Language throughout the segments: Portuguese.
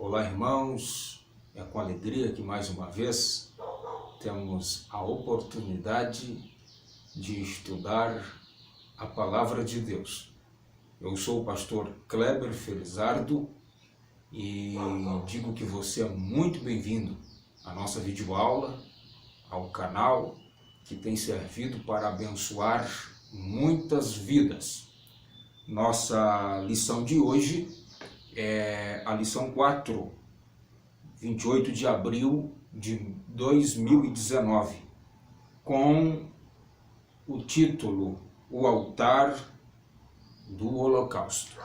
Olá, irmãos, é com alegria que mais uma vez temos a oportunidade de estudar a Palavra de Deus. Eu sou o pastor Kleber Felizardo e digo que você é muito bem-vindo à nossa videoaula, ao canal que tem servido para abençoar muitas vidas. Nossa lição de hoje é a lição 4, 28 de abril de 2019, com o título O Altar do Holocausto.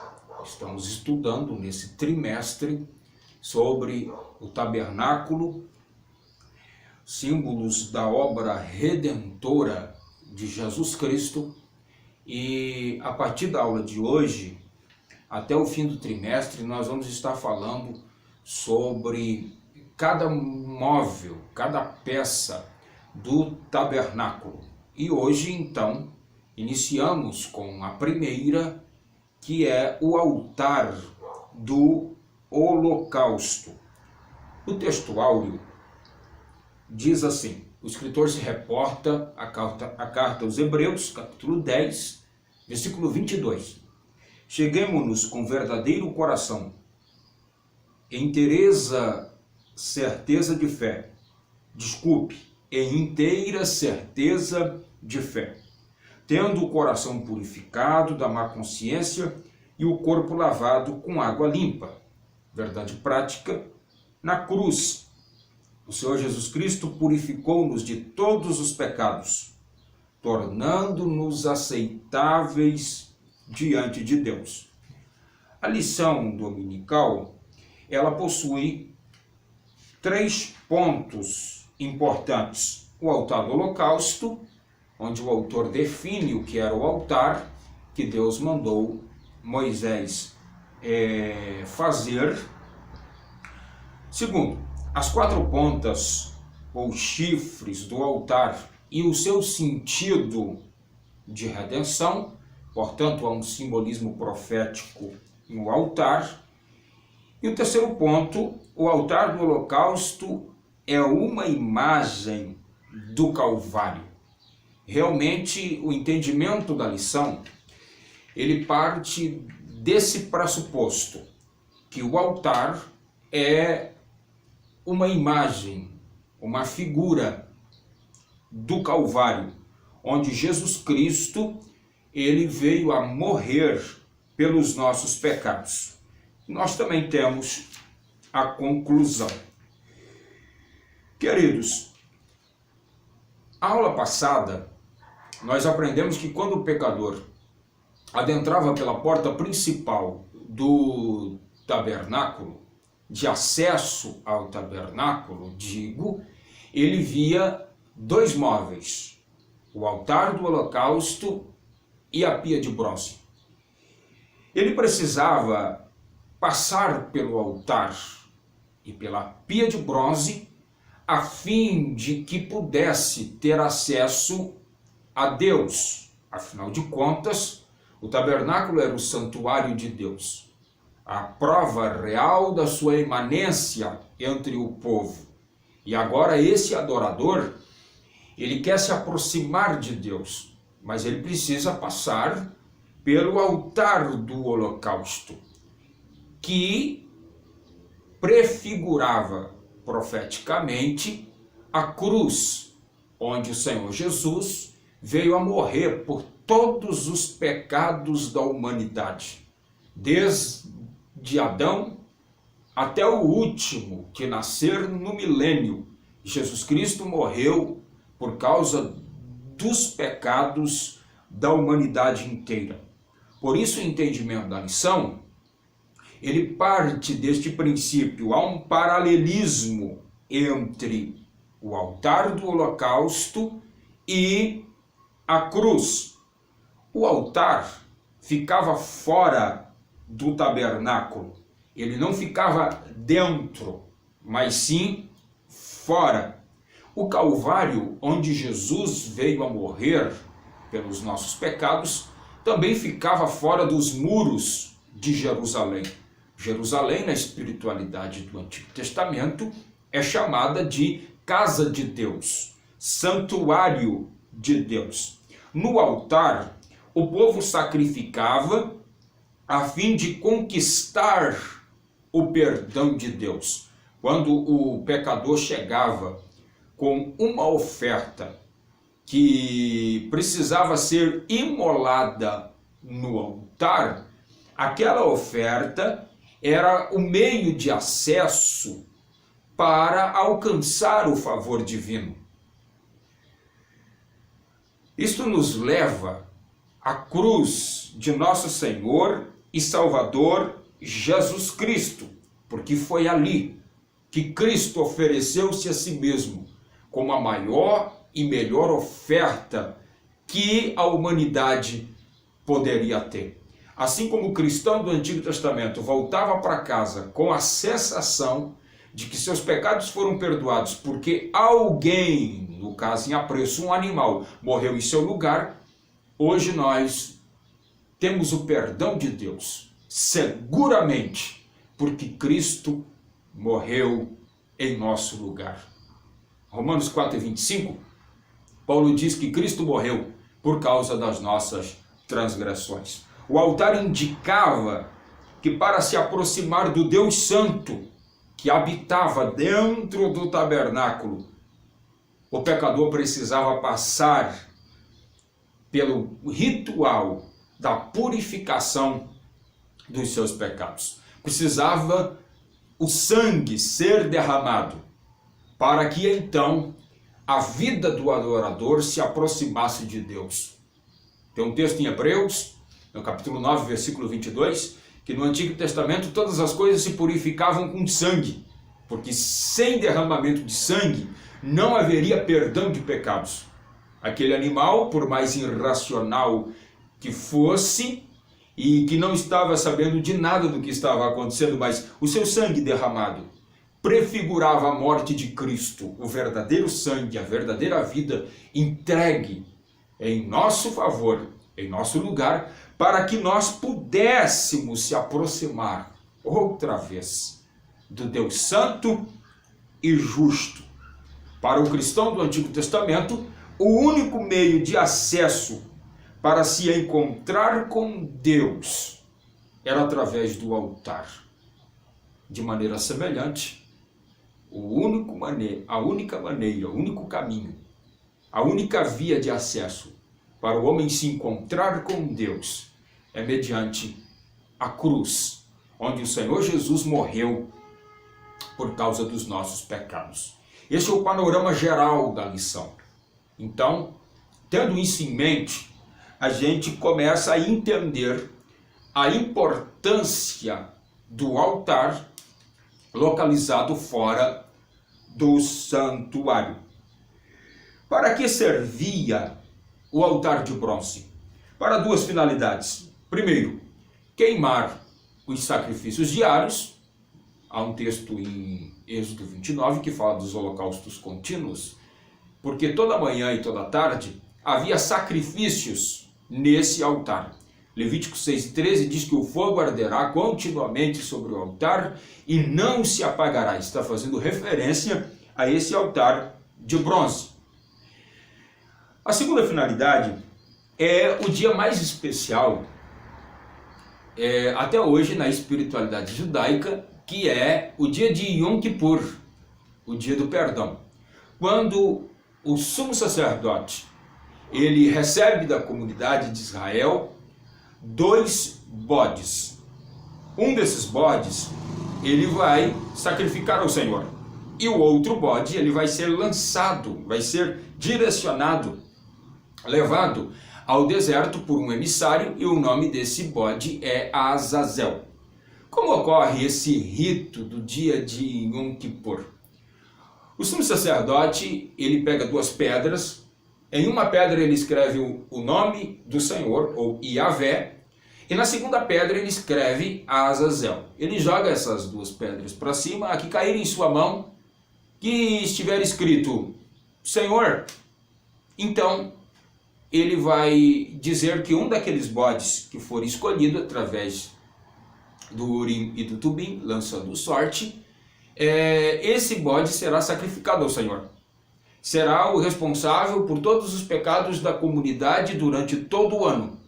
Estamos estudando nesse trimestre sobre o tabernáculo, símbolos da obra redentora de Jesus Cristo, e a partir da aula de hoje, até o fim do trimestre, nós vamos estar falando sobre cada móvel, cada peça do tabernáculo. E hoje, então, iniciamos com a primeira, que é o altar do holocausto. O texto áureo diz assim: o escritor se reporta a carta aos Hebreus, capítulo 10, versículo 22. Cheguemo-nos com verdadeiro coração, em inteira certeza de fé, em inteira certeza de fé, tendo o coração purificado da má consciência e o corpo lavado com água limpa. Verdade prática: na cruz, o Senhor Jesus Cristo purificou-nos de todos os pecados, tornando-nos aceitáveis diante de Deus. A lição dominical, ela possui 3 pontos importantes. O altar do holocausto, onde o autor define o que era o altar que Deus mandou Moisés fazer. Segundo, as 4 pontas ou chifres do altar e o seu sentido de redenção. Portanto, há um simbolismo profético no altar. E o terceiro ponto, o altar do holocausto é uma imagem do Calvário. Realmente, o entendimento da lição, ele parte desse pressuposto, que o altar é uma imagem, uma figura do Calvário, onde Jesus Cristo ele veio a morrer pelos nossos pecados. Nós também temos a conclusão. Queridos, a aula passada, nós aprendemos que quando o pecador adentrava pela porta principal do tabernáculo, de acesso ao tabernáculo, ele via 2 móveis, o altar do holocausto e a pia de bronze. Ele precisava passar pelo altar e pela pia de bronze a fim de que pudesse ter acesso a Deus. Afinal de contas, o tabernáculo era o santuário de Deus, a prova real da sua imanência entre o povo. E agora esse adorador, ele quer se aproximar de Deus, mas ele precisa passar pelo altar do holocausto, que prefigurava profeticamente a cruz, onde o Senhor Jesus veio a morrer por todos os pecados da humanidade, desde Adão até o último que nascer no milênio. Jesus Cristo morreu por causa dos pecados da humanidade inteira. Por isso, o entendimento da lição, ele parte deste princípio. Há um paralelismo entre o altar do holocausto e a cruz. O altar ficava fora do tabernáculo. Ele não ficava dentro, mas sim fora. O Calvário, onde Jesus veio a morrer pelos nossos pecados, também ficava fora dos muros de Jerusalém. Jerusalém, na espiritualidade do Antigo Testamento, é chamada de casa de Deus, santuário de Deus. No altar, o povo sacrificava a fim de conquistar o perdão de Deus. Quando o pecador chegava com uma oferta que precisava ser imolada no altar, aquela oferta era o meio de acesso para alcançar o favor divino. Isto nos leva à cruz de nosso Senhor e Salvador Jesus Cristo, porque foi ali que Cristo ofereceu-se a si mesmo como a maior e melhor oferta que a humanidade poderia ter. Assim como o cristão do Antigo Testamento voltava para casa com a sensação de que seus pecados foram perdoados porque alguém, no caso em apreço um animal, morreu em seu lugar, hoje nós temos o perdão de Deus, seguramente, porque Cristo morreu em nosso lugar. Romanos 4:25, Paulo diz que Cristo morreu por causa das nossas transgressões. O altar indicava que para se aproximar do Deus Santo, que habitava dentro do tabernáculo, o pecador precisava passar pelo ritual da purificação dos seus pecados. Precisava o sangue ser derramado, para que então a vida do adorador se aproximasse de Deus. Tem um texto em Hebreus, no capítulo 9, versículo 22, que no Antigo Testamento todas as coisas se purificavam com sangue, porque sem derramamento de sangue não haveria perdão de pecados. Aquele animal, por mais irracional que fosse, e que não estava sabendo de nada do que estava acontecendo, mas o seu sangue derramado prefigurava a morte de Cristo, o verdadeiro sangue, a verdadeira vida entregue em nosso favor, em nosso lugar, para que nós pudéssemos se aproximar outra vez do Deus Santo e Justo. Para o cristão do Antigo Testamento, o único meio de acesso para se encontrar com Deus era através do altar. De maneira semelhante, a única maneira, o único caminho, a única via de acesso para o homem se encontrar com Deus é mediante a cruz, onde o Senhor Jesus morreu por causa dos nossos pecados. Esse é o panorama geral da lição. Então, tendo isso em mente, a gente começa a entender a importância do altar localizado fora do santuário. Para que servia o altar de bronze? Para duas finalidades. Primeiro, queimar os sacrifícios diários. Há um texto em Êxodo 29 que fala dos holocaustos contínuos, porque toda manhã e toda tarde havia sacrifícios nesse altar. Levítico 6:13 diz que o fogo arderá continuamente sobre o altar e não se apagará. Está fazendo referência a esse altar de bronze. A segunda finalidade é o dia mais especial até hoje na espiritualidade judaica, que é o dia de Yom Kippur, o dia do perdão. Quando o sumo sacerdote ele recebe da comunidade de Israel 2 bodes. Um desses bodes ele vai sacrificar ao Senhor, e o outro bode ele vai ser lançado, vai ser direcionado, levado ao deserto por um emissário, e o nome desse bode é Azazel. Como ocorre esse rito do dia de Yom Kippur? O sumo sacerdote ele pega 2 pedras. Em uma pedra ele escreve o nome do Senhor, ou Iavé, e na segunda pedra ele escreve Azazel. Ele joga essas 2 pedras para cima, a que cair em sua mão, que estiver escrito Senhor, então ele vai dizer que um daqueles bodes que for escolhido através do Urim e do Tubim, lançando sorte, esse bode será sacrificado ao Senhor. Será o responsável por todos os pecados da comunidade durante todo o ano.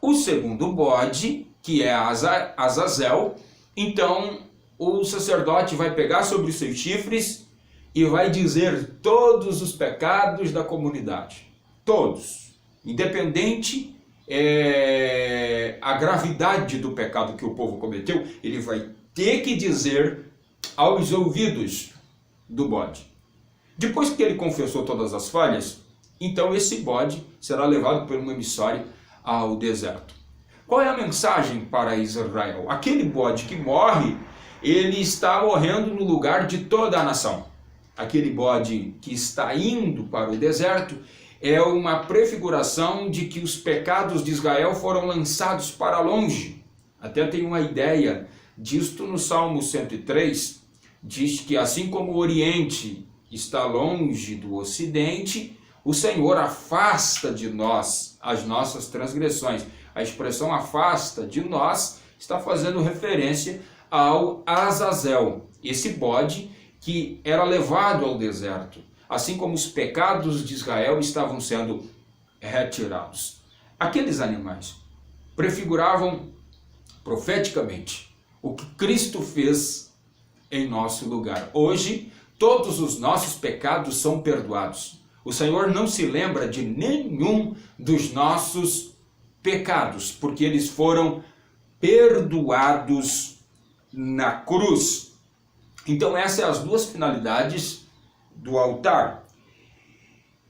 O segundo bode, que é Azazel, então o sacerdote vai pegar sobre os seus chifres e vai dizer todos os pecados da comunidade. Todos. Independente a gravidade do pecado que o povo cometeu, ele vai ter que dizer aos ouvidos do bode. Depois que ele confessou todas as falhas, então esse bode será levado por um emissário ao deserto. Qual é a mensagem para Israel? Aquele bode que morre, ele está morrendo no lugar de toda a nação. Aquele bode que está indo para o deserto é uma prefiguração de que os pecados de Israel foram lançados para longe. Até tem uma ideia disto no Salmo 103, diz que assim como o Oriente está longe do Ocidente, o Senhor afasta de nós as nossas transgressões. A expressão afasta de nós está fazendo referência ao Azazel, esse bode que era levado ao deserto, assim como os pecados de Israel estavam sendo retirados. Aqueles animais prefiguravam profeticamente o que Cristo fez em nosso lugar. Hoje, todos os nossos pecados são perdoados. O Senhor não se lembra de nenhum dos nossos pecados, porque eles foram perdoados na cruz. Então essas são as duas finalidades do altar.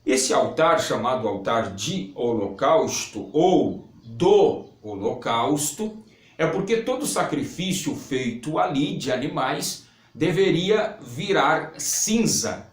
Esse altar, chamado altar de holocausto ou do holocausto, é porque todo sacrifício feito ali de animais deveria virar cinza.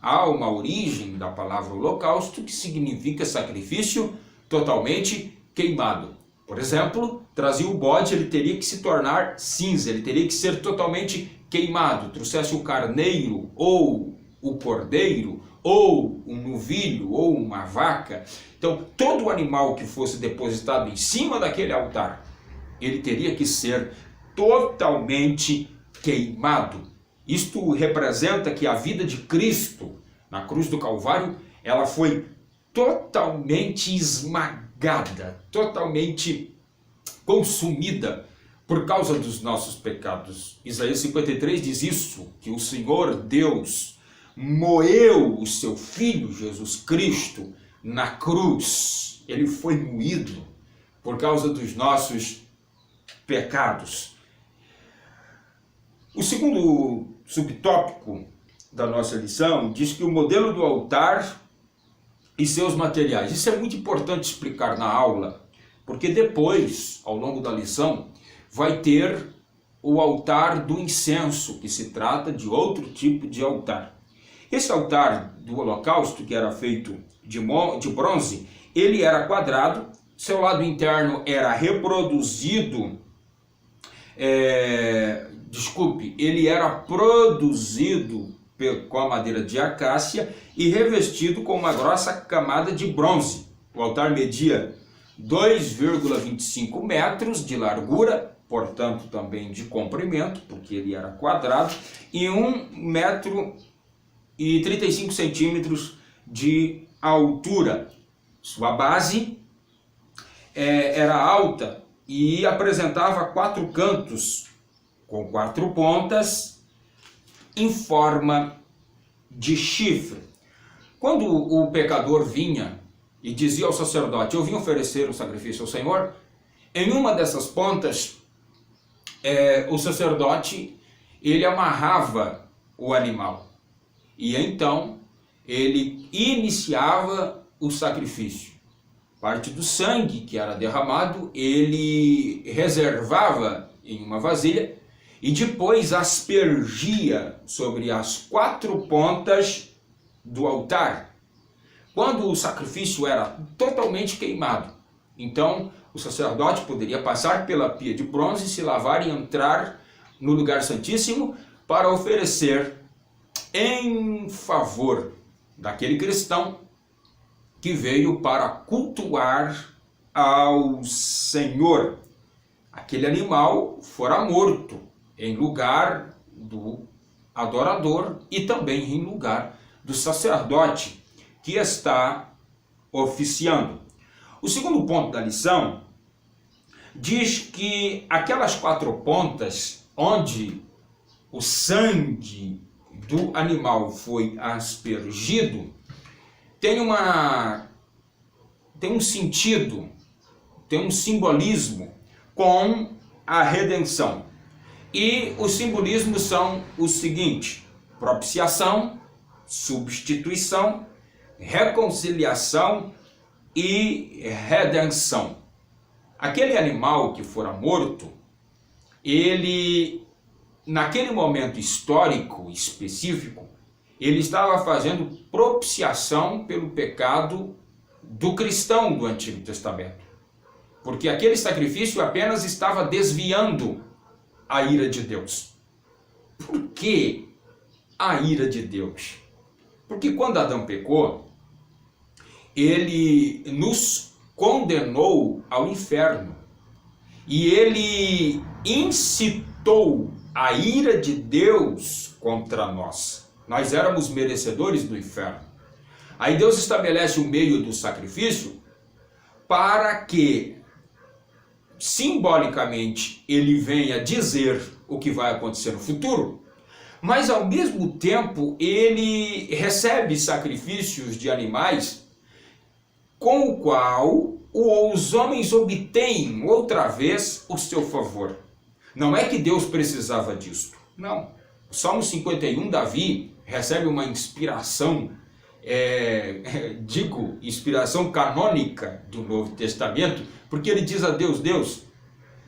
Há uma origem da palavra holocausto que significa sacrifício totalmente queimado. Por exemplo, trazia o bode, ele teria que se tornar cinza, ele teria que ser totalmente queimado. Trouxesse o carneiro ou o cordeiro ou um novilho ou uma vaca. Então, todo animal que fosse depositado em cima daquele altar, ele teria que ser totalmente queimado. Isto representa que a vida de Cristo na cruz do Calvário, ela foi totalmente esmagada, totalmente consumida por causa dos nossos pecados. Isaías 53 diz isso, que o Senhor Deus moeu o seu Filho Jesus Cristo na cruz. Ele foi moído por causa dos nossos pecados. O segundo subtópico da nossa lição diz que o modelo do altar e seus materiais. Isso é muito importante explicar na aula, porque depois, ao longo da lição, vai ter o altar do incenso, que se trata de outro tipo de altar. Esse altar do holocausto, que era feito de bronze, ele era quadrado, seu lado interno era reproduzido, ele era produzido com a madeira de acácia e revestido com uma grossa camada de bronze. O altar media 2,25 metros de largura, portanto também de comprimento, porque ele era quadrado, e 1,35 metros de altura. Sua base era alta e apresentava 4 cantos com 4 pontas em forma de chifre. Quando o pecador vinha e dizia ao sacerdote: eu vim oferecer um sacrifício ao Senhor, em uma dessas pontas, o sacerdote, ele amarrava o animal. E então, ele iniciava o sacrifício. Parte do sangue que era derramado, ele reservava em uma vasilha e depois aspergia sobre as 4 pontas do altar. Quando o sacrifício era totalmente queimado, então o sacerdote poderia passar pela pia de bronze, se lavar e entrar no lugar santíssimo para oferecer em favor daquele cristão que veio para cultuar ao Senhor. aquele animal fora morto em lugar do adorador e também em lugar do sacerdote que está oficiando. O segundo ponto da lição diz que aquelas 4 pontas onde o sangue do animal foi aspergido tem um sentido, tem um simbolismo com a redenção. E os simbolismos são o seguinte: propiciação, substituição, reconciliação e redenção. Aquele animal que fora morto, ele, naquele momento histórico específico, ele estava fazendo propiciação pelo pecado do cristão do Antigo Testamento. Porque aquele sacrifício apenas estava desviando a ira de Deus. Por que a ira de Deus? Porque quando Adão pecou, ele nos condenou ao inferno. E ele incitou a ira de Deus contra nós. Nós éramos merecedores do inferno. Aí Deus estabelece o meio do sacrifício para que, simbolicamente, ele venha dizer o que vai acontecer no futuro, mas ao mesmo tempo ele recebe sacrifícios de animais com o qual os homens obtêm outra vez o seu favor. Não é que Deus precisava disso, não. O Salmo 51, Davi recebe uma inspiração, inspiração canônica do Novo Testamento, porque ele diz a Deus: Deus,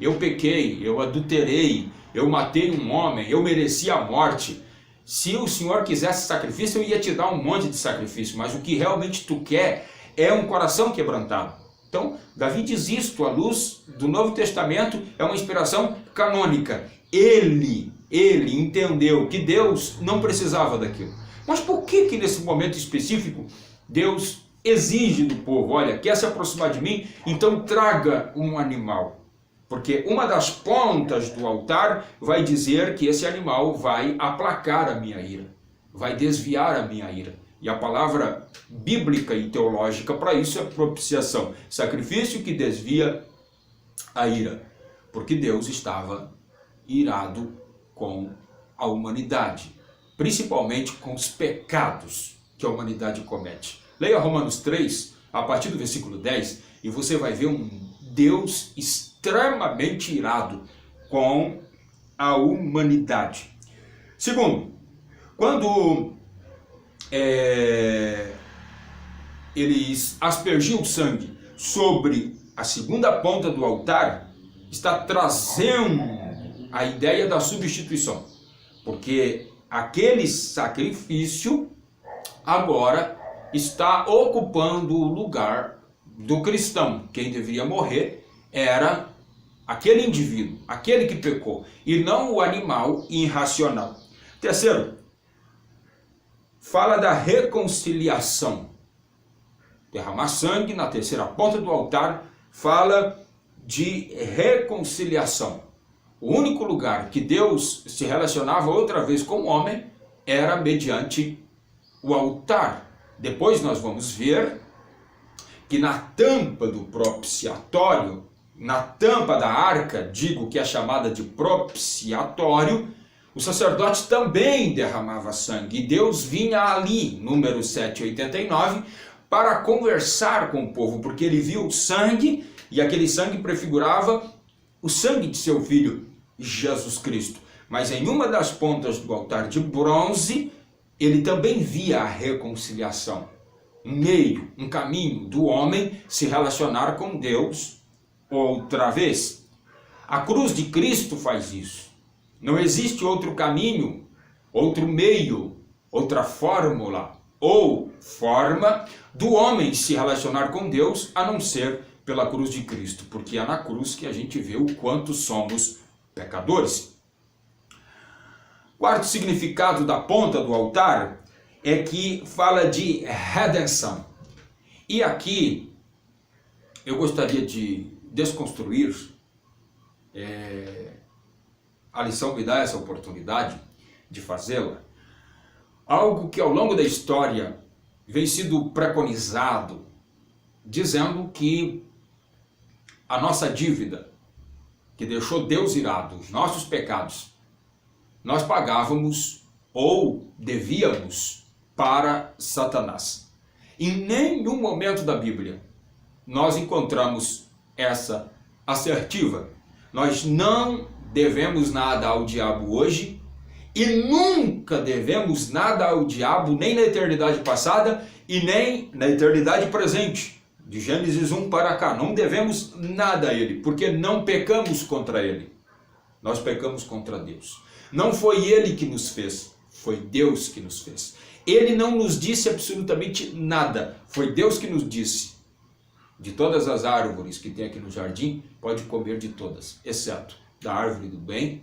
eu pequei, eu adulterei, eu matei um homem, eu mereci a morte. Se o Senhor quisesse sacrifício, eu ia te dar um monte de sacrifício, mas o que realmente tu quer é um coração quebrantado. Então, Davi diz isto à luz do Novo Testamento, é uma inspiração canônica. Ele entendeu que Deus não precisava daquilo. Mas por que nesse momento específico Deus exige do povo: olha, quer se aproximar de mim? Então traga um animal. Porque uma das pontas do altar vai dizer que esse animal vai aplacar a minha ira, vai desviar a minha ira. E a palavra bíblica e teológica para isso é propiciação, sacrifício que desvia a ira, porque Deus estava irado com a humanidade, principalmente com os pecados que a humanidade comete. Leia Romanos 3, a partir do versículo 10, e você vai ver um Deus extremamente irado com a humanidade. Segundo, quando ele aspergiu o sangue sobre a segunda ponta do altar, está trazendo a ideia da substituição, porque aquele sacrifício agora está ocupando o lugar do cristão. Quem deveria morrer era aquele indivíduo, aquele que pecou, e não o animal irracional. Terceiro, fala da reconciliação. Derramar sangue na terceira ponta do altar fala de reconciliação. O único lugar que Deus se relacionava outra vez com o homem era mediante o altar. Depois nós vamos ver que na tampa do propiciatório, na tampa da arca, que é chamada de propiciatório, o sacerdote também derramava sangue. E Deus vinha ali, número 789, para conversar com o povo, porque ele viu o sangue, e aquele sangue prefigurava o sangue de seu filho Jesus Cristo. Mas em uma das pontas do altar de bronze, ele também via a reconciliação. Um meio, um caminho do homem se relacionar com Deus outra vez. A cruz de Cristo faz isso. Não existe outro caminho, outro meio, outra fórmula ou forma do homem se relacionar com Deus a não ser pela cruz de Cristo, porque é na cruz que a gente vê o quanto somos pecadores. Quarto significado da ponta do altar é que fala de redenção. E aqui eu gostaria de desconstruir a lição me dá essa oportunidade de fazê-la. Algo que ao longo da história vem sido preconizado, dizendo que a nossa dívida, que deixou Deus irado, os nossos pecados, nós pagávamos ou devíamos para Satanás. Em nenhum momento da Bíblia nós encontramos essa assertiva. Nós não devemos nada ao diabo hoje e nunca devemos nada ao diabo, nem na eternidade passada e nem na eternidade presente. De Gênesis 1 para cá, não devemos nada a ele, porque não pecamos contra ele. Nós pecamos contra Deus. Não foi ele que nos fez, foi Deus que nos fez. Ele não nos disse absolutamente nada, foi Deus que nos disse. De todas as árvores que tem aqui no jardim, pode comer de todas, exceto da árvore do bem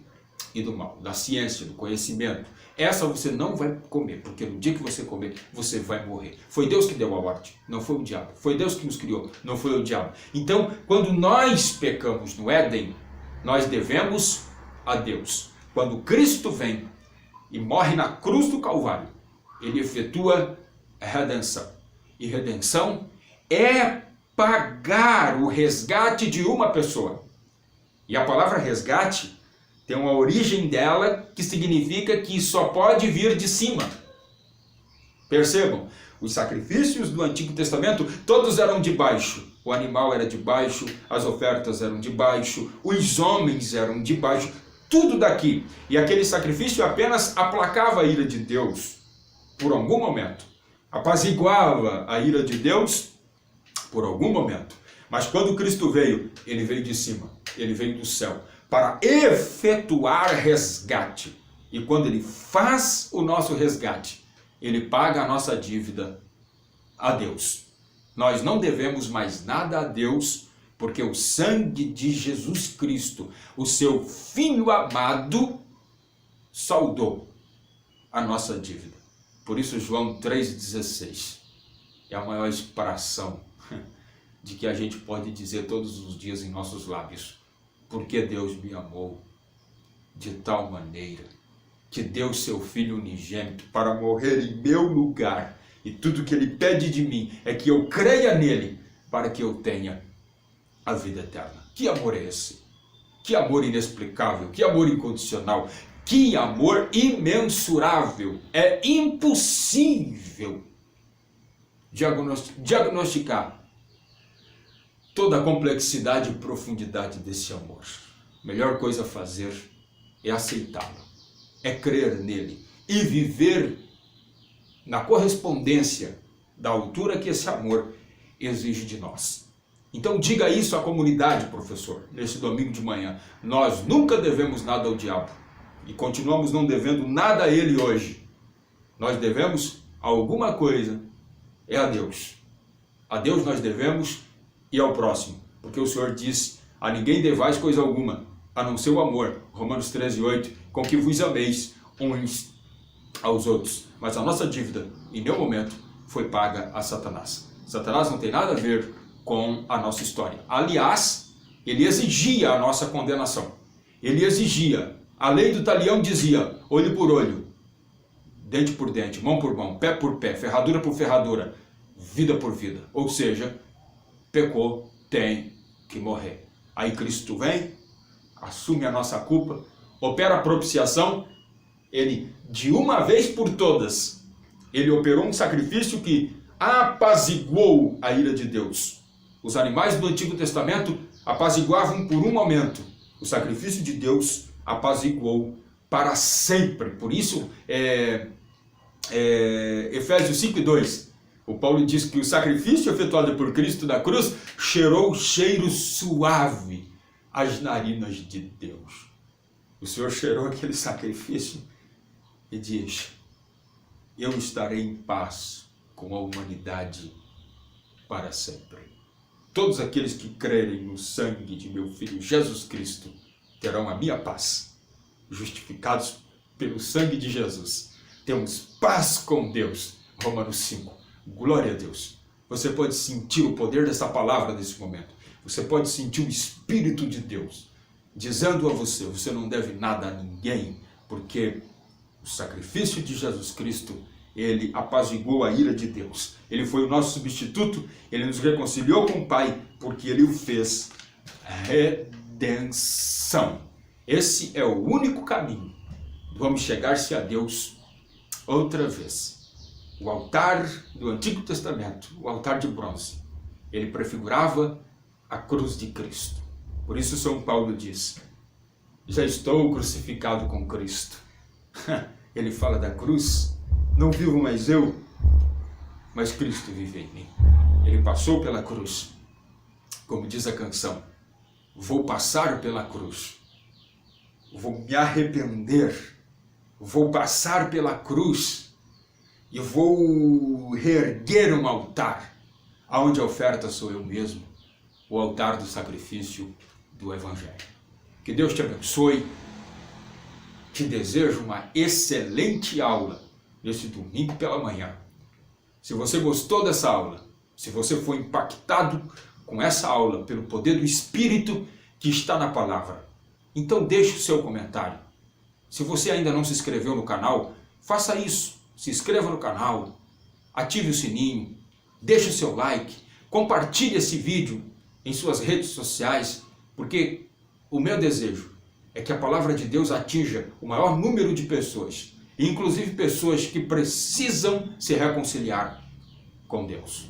e do mal, da ciência, do conhecimento. Essa você não vai comer, porque no dia que você comer, você vai morrer. Foi Deus que deu a ordem, não foi o diabo. Foi Deus que nos criou, não foi o diabo. Então, quando nós pecamos no Éden, nós devemos a Deus. Quando Cristo vem e morre na cruz do Calvário, ele efetua a redenção. E redenção é pagar o resgate de uma pessoa. E a palavra resgate tem uma origem dela que significa que só pode vir de cima. Percebam, os sacrifícios do Antigo Testamento todos eram de baixo. O animal era de baixo, as ofertas eram de baixo, os homens eram de baixo, tudo daqui. E aquele sacrifício apenas aplacava a ira de Deus por algum momento. Apaziguava a ira de Deus por algum momento. Mas quando Cristo veio, ele veio de cima, ele veio do céu, para efetuar resgate. E quando ele faz o nosso resgate, ele paga a nossa dívida a Deus. Nós não devemos mais nada a Deus, porque o sangue de Jesus Cristo, o seu Filho amado, saldou a nossa dívida. Por isso João 3,16 é a maior expressão de que a gente pode dizer todos os dias em nossos lábios. Porque Deus me amou de tal maneira que deu seu Filho unigênito para morrer em meu lugar. E tudo que ele pede de mim é que eu creia nele para que eu tenha a vida eterna. Que amor é esse? Que amor inexplicável, que amor incondicional, que amor imensurável. É impossível diagnosticar toda a complexidade e profundidade desse amor. A melhor coisa a fazer é aceitá-lo, é crer nele e viver na correspondência da altura que esse amor exige de nós. Então diga isso à comunidade, professor, nesse domingo de manhã. Nós nunca devemos nada ao diabo e continuamos não devendo nada a ele hoje. Nós devemos alguma coisa, é a Deus. A Deus nós devemos e ao próximo, porque o Senhor diz: a ninguém devais coisa alguma, a não ser o amor, Romanos 13:8, com que vos ameis uns aos outros. Mas a nossa dívida, em nenhum momento, foi paga a Satanás. Satanás não tem nada a ver com a nossa história. Aliás, ele exigia a nossa condenação. Ele exigia. A lei do talião dizia: olho por olho, dente por dente, mão por mão, pé por pé, ferradura por ferradura, vida por vida. Ou seja, pecou, tem que morrer. Aí Cristo vem, assume a nossa culpa, opera a propiciação. Ele, de uma vez por todas, ele operou um sacrifício que apaziguou a ira de Deus. Os animais do Antigo Testamento apaziguavam por um momento. O sacrifício de Deus apaziguou para sempre. Por isso, Efésios 5:2, o Paulo diz que o sacrifício efetuado por Cristo na cruz cheirou cheiro suave às narinas de Deus. O Senhor cheirou aquele sacrifício e diz: eu estarei em paz com a humanidade para sempre. Todos aqueles que crerem no sangue de meu Filho Jesus Cristo terão a minha paz. Justificados pelo sangue de Jesus, temos paz com Deus. Romanos 5. Glória a Deus. Você pode sentir o poder dessa palavra nesse momento. Você pode sentir o Espírito de Deus dizendo a você, você não deve nada a ninguém, porque o sacrifício de Jesus Cristo, ele apaziguou a ira de Deus. Ele foi o nosso substituto, ele nos reconciliou com o Pai, porque ele o fez redenção. Esse é o único caminho. Vamos chegar-se a Deus outra vez. O altar do Antigo Testamento, o altar de bronze, ele prefigurava a cruz de Cristo. Por isso São Paulo diz, já estou crucificado com Cristo. Ele fala da cruz, não vivo mais eu, mas Cristo vive em mim. Ele passou pela cruz, como diz a canção, vou passar pela cruz, vou me arrepender, vou passar pela cruz e vou reerguer um altar, aonde a oferta sou eu mesmo, o altar do sacrifício do Evangelho. Que Deus te abençoe, te desejo uma excelente aula nesse domingo pela manhã. Se você gostou dessa aula, se você foi impactado com essa aula pelo poder do Espírito que está na palavra, então deixe o seu comentário. Se você ainda não se inscreveu no canal, faça isso. Se inscreva no canal, ative o sininho, deixe o seu like, compartilhe esse vídeo em suas redes sociais, porque o meu desejo é que a palavra de Deus atinja o maior número de pessoas, inclusive pessoas que precisam se reconciliar com Deus.